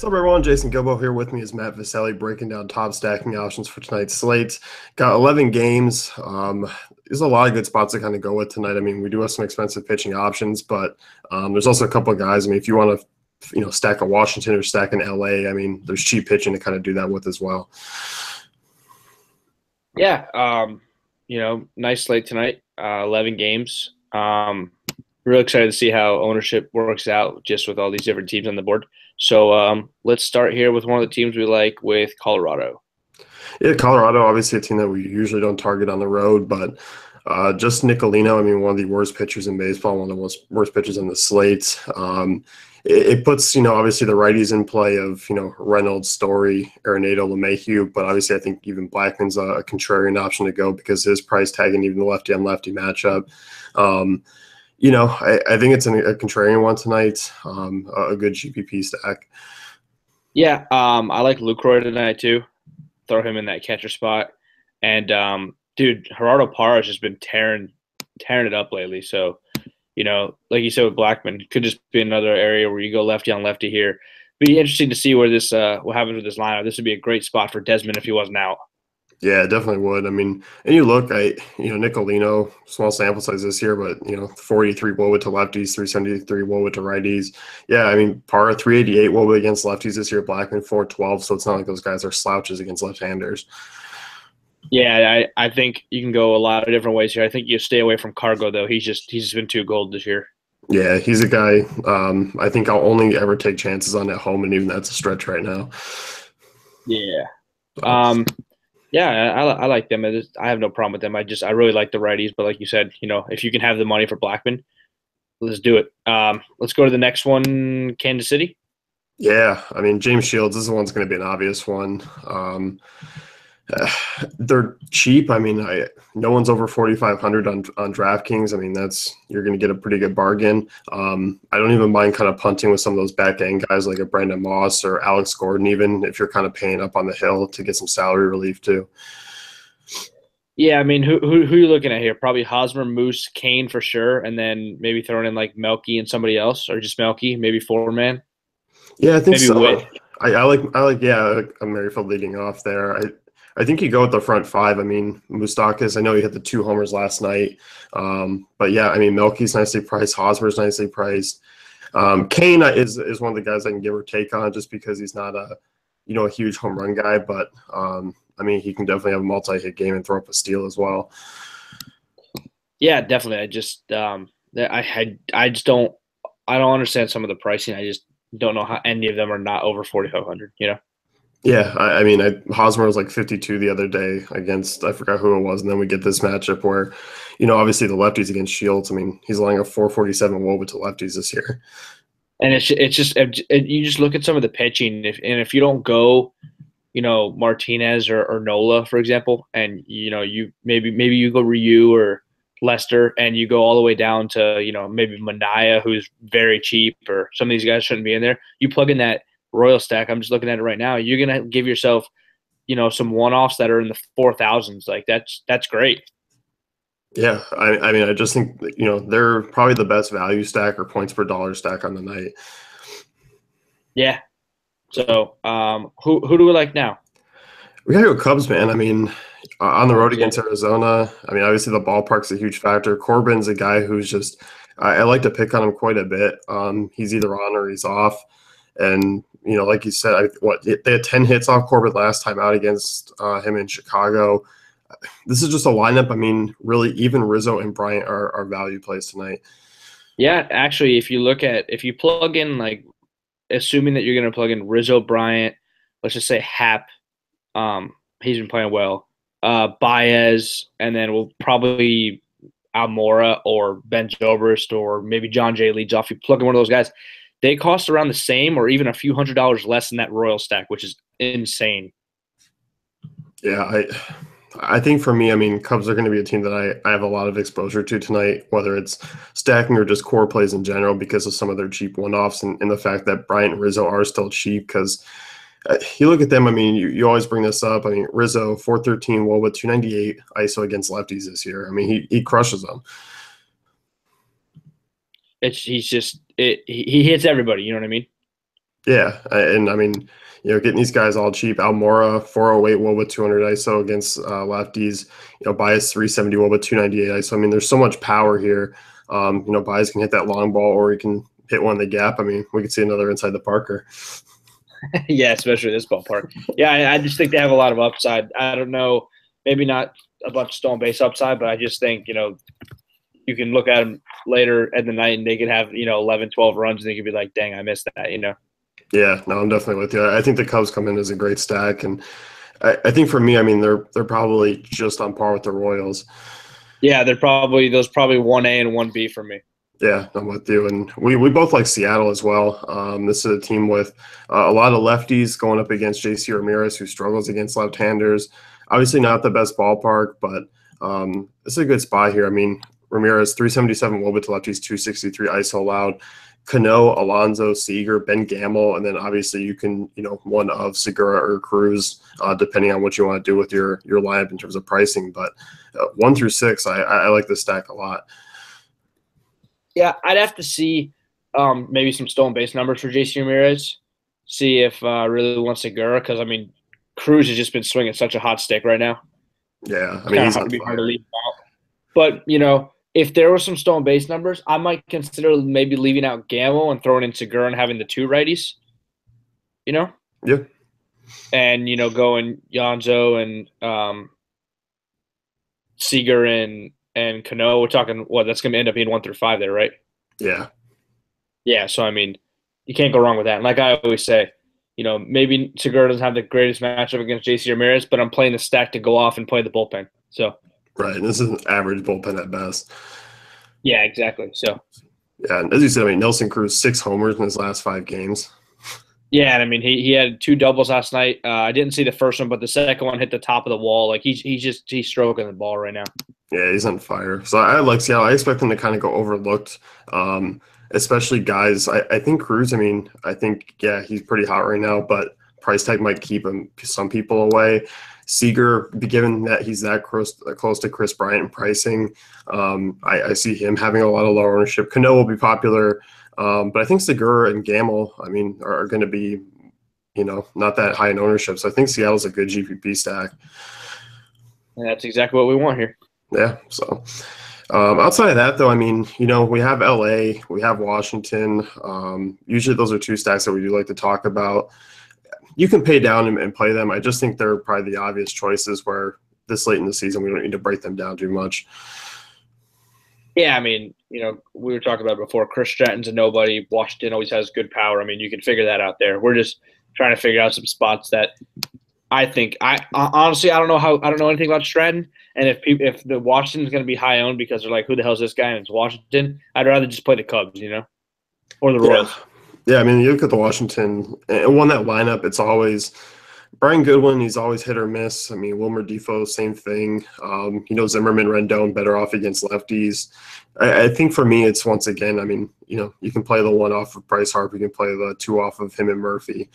What's up, everyone? Jason Gilbo here. With me is Matt Viselli breaking down top stacking options for tonight's slate. Got 11 games. There's a lot of good spots to kind of go with tonight. I mean, we do have some expensive pitching options, but there's also a couple of guys. I mean, if you want to, stack a Washington or stack an LA, I mean, there's cheap pitching to kind of do that with as well. Yeah, nice slate tonight. 11 games. Real excited to see how ownership works out just with all these different teams on the board. So let's start here with one of the teams we like with Colorado. Yeah, Colorado, obviously a team that we usually don't target on the road, but just Nicolino, I mean, one of the worst pitchers in baseball, one of the worst pitchers on the slate. It puts, obviously the righties in play of, Reynolds, Story, Arenado, LeMahieu, but obviously I think even Blackman's a contrarian option to go because his price tag and even the lefty on lefty matchup. I think it's a contrarian one tonight, a good GPP stack. Yeah, I like Lucroy tonight too. Throw him in that catcher spot. And dude, Gerardo Parra has just been tearing it up lately. So, like you said with Blackman, could just be another area where you go lefty on lefty here. Be interesting to see where this what happens with this lineup. This would be a great spot for Desmond if he wasn't out. Yeah, it definitely would. I mean, and you look, Nicolino, small sample size this year, but 43 WOBA to lefties, 373 WOBA to righties. Yeah, I mean, Parra 388 WOBA against lefties this year, Blackman 412. So it's not like those guys are slouches against left-handers. Yeah, I think you can go a lot of different ways here. I think you stay away from Cargo though. He's just been too gold this year. Yeah, he's a guy. I think I'll only ever take chances on at home, and even that's a stretch right now. Yeah. So. Yeah, I like them. I have no problem with them. I really like the righties, but like you said, if you can have the money for Blackman, let's do it. Let's go to the next one, Kansas City. Yeah, I mean, James Shields, this one's going to be an obvious one. They're cheap. I mean, no one's over 4,500 on DraftKings. I mean, you're going to get a pretty good bargain. I don't even mind kind of punting with some of those back end guys like a Brandon Moss or Alex Gordon, even if you're kind of paying up on the hill to get some salary relief too. Yeah, I mean, who are you looking at here? Probably Hosmer, Moose, Kane for sure, and then maybe throwing in like Melky and somebody else, or just Melky, maybe four-man. Yeah, I think Maybe so. Witt. I like a Merrifield leading off there. I think you go with the front five. I mean, Moustakas, I know he hit the 2 homers last night. But yeah, I mean, Melky's nicely priced. Hosmer's nicely priced. Kane is one of the guys I can give or take on just because he's not a huge home run guy. But, I mean, he can definitely have a multi-hit game and throw up a steal as well. Yeah, definitely. I just don't understand some of the pricing. I just don't know how any of them are not over 4,500. Yeah, I mean, Hosmer was like 52 the other day against, I forgot who it was, and then we get this matchup where, obviously the lefties against Shields. I mean, he's allowing a 447 WOBA to lefties this year. And you just look at some of the pitching, if you don't go, Martinez or Nola, for example, and you maybe you go Ryu or Lester, and you go all the way down to maybe Manaya, who's very cheap, or some of these guys shouldn't be in there. You plug in that Royal stack. I'm just looking at it right now. You're gonna give yourself, some one-offs that are in the 4,000s. Like that's great. Yeah, I mean, I just think they're probably the best value stack or points per dollar stack on the night. Yeah. So, who do we like now? We gotta go Cubs, man. I mean, on the road Yeah. against Arizona. I mean, obviously the ballpark's a huge factor. Corbin's a guy who's just I like to pick on him quite a bit. He's either on or he's off, and like you said, they had 10 hits off Corbin last time out against him in Chicago. This is just a lineup. I mean, really, even Rizzo and Bryant are value plays tonight. Yeah, actually, if you plug in, like, assuming that you're going to plug in Rizzo, Bryant, let's just say Hap, he's been playing well, Baez, and then we'll probably Almora or Ben Zobrist or maybe John Jay leads off. You plug in one of those guys, they cost around the same or even a few $100s less than that Royal stack, which is insane. Yeah, I think for me, I mean, Cubs are going to be a team that I have a lot of exposure to tonight, whether it's stacking or just core plays in general because of some of their cheap one-offs and the fact that Bryant and Rizzo are still cheap because you look at them, I mean, you always bring this up. I mean, Rizzo, 413 WOBA, 298 ISO against lefties this year. I mean, he crushes them. He hits everybody, you know what I mean? Yeah, and I mean, getting these guys all cheap. Almora 408 woba with 200 ISO against lefties. Bias 370 woba with 298 ISO. I mean, there's so much power here. Bias can hit that long ball, or he can hit one in the gap. I mean, we could see another inside the Parker. Yeah, especially this ballpark. Yeah, I just think they have a lot of upside. I don't know, maybe not a bunch of stolen base upside, but I just think, you can look at them later in the night and they could have, 11, 12 runs and they could be like, dang, I missed that. Yeah, no, I'm definitely with you. I think the Cubs come in as a great stack, and I think for me, I mean, they're probably just on par with the Royals. Yeah, those probably 1A and 1B for me. Yeah, I'm with you. And we both like Seattle as well. This is a team with a lot of lefties going up against JC Ramirez, who struggles against left-handers. Obviously not the best ballpark, but this is a good spot here. I mean, Ramirez, 377 WOBA to lefties, 263 ISO allowed. Cano, Alonso, Seager, Ben Gamel, and then obviously you can, one of Segura or Cruz, depending on what you want to do with your lineup in terms of pricing. But 1 through 6, I like this stack a lot. Yeah, I'd have to see maybe some stolen base numbers for JC Ramirez, see if really wants Segura, because, I mean, Cruz has just been swinging such a hot stick right now. Yeah, I mean, he's hard to leave out. But, if there were some stolen base numbers, I might consider maybe leaving out Gamble and throwing in Segura and having the two righties, Yeah. And, going Yanzo and Seager and Cano. We're talking, that's going to end up being 1 through 5 there, right? Yeah. Yeah, so, I mean, you can't go wrong with that. And like I always say, maybe Segura doesn't have the greatest matchup against JC Ramirez, but I'm playing the stack to go off and play the bullpen. So Right, and this is an average bullpen at best. yeah, exactly. So yeah, and as you said, I mean, Nelson Cruz 6 homers in his last 5 games. yeah, and I mean he had 2 doubles last night. I didn't see the first one, but the second one hit the top of the wall. Like he's stroking the ball right now. Yeah, he's on fire. So I like Seattle. I expect him to kind of go overlooked, especially guys. I think Cruz. I mean, I think he's pretty hot right now, but price tag might keep some people away. Seager, given that he's that close to Chris Bryant in pricing, I see him having a lot of low ownership. Cano will be popular, but I think Segura and Gamble, I mean, are going to be, not that high in ownership. So I think Seattle's a good GPP stack. And that's exactly what we want here. Yeah. So outside of that, though, I mean, we have LA, we have Washington. Usually those are 2 stacks that we do like to talk about. You can pay down and play them. I just think they're probably the obvious choices where this late in the season we don't need to break them down too much. Yeah, I mean, we were talking about before. Chris Stratton's a nobody. Washington always has good power. I mean, you can figure that out there. We're just trying to figure out some spots that I think. Honestly, I don't know anything about Stratton. And if the Washington's going to be high owned because they're like, who the hell is this guy? And it's Washington. I'd rather just play the Cubs, or the Royals. Yeah, I mean, you look at the Washington and won that lineup. It's always Brian Goodwin. He's always hit or miss. I mean, Wilmer Defoe, same thing. Zimmerman, Rendon, better off against lefties. I think for me, it's once again. I mean, you can play the 1 off of Bryce Harper. You can play the 2 off of him and Murphy.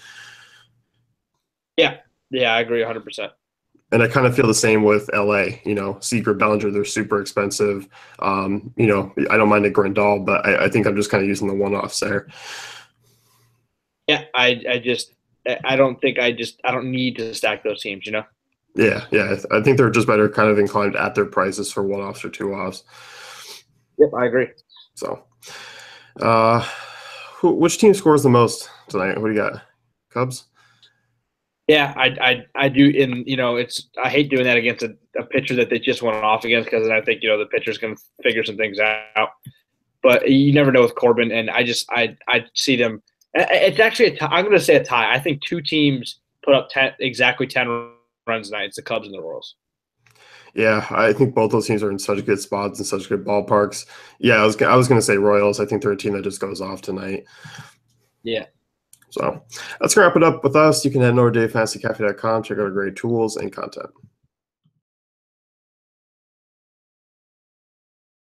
Yeah, I agree 100%. And I kind of feel the same with LA. Seager, Bellinger, they're super expensive. I don't mind a Grandal, but I think I'm just kind of using the 1-offs there. Yeah, I don't need to stack those teams, Yeah, I think they're just better kind of inclined at their prices for 1-offs or 2-offs. Yep, I agree. So, which team scores the most tonight? What do you got? Cubs? Yeah, I do. I hate doing that against a pitcher that they just went off against because then I think the pitcher's going to figure some things out. But you never know with Corbin, and I see them. It's actually I'm going to say a tie. I think 2 teams put up exactly 10 runs tonight. It's the Cubs and the Royals. Yeah, I think both those teams are in such good spots and such good ballparks. Yeah, I was going to say Royals. I think they're a team that just goes off tonight. Yeah. So let's wrap it up with us. You can head over to DaveFantasyCafe.com, check out our great tools and content.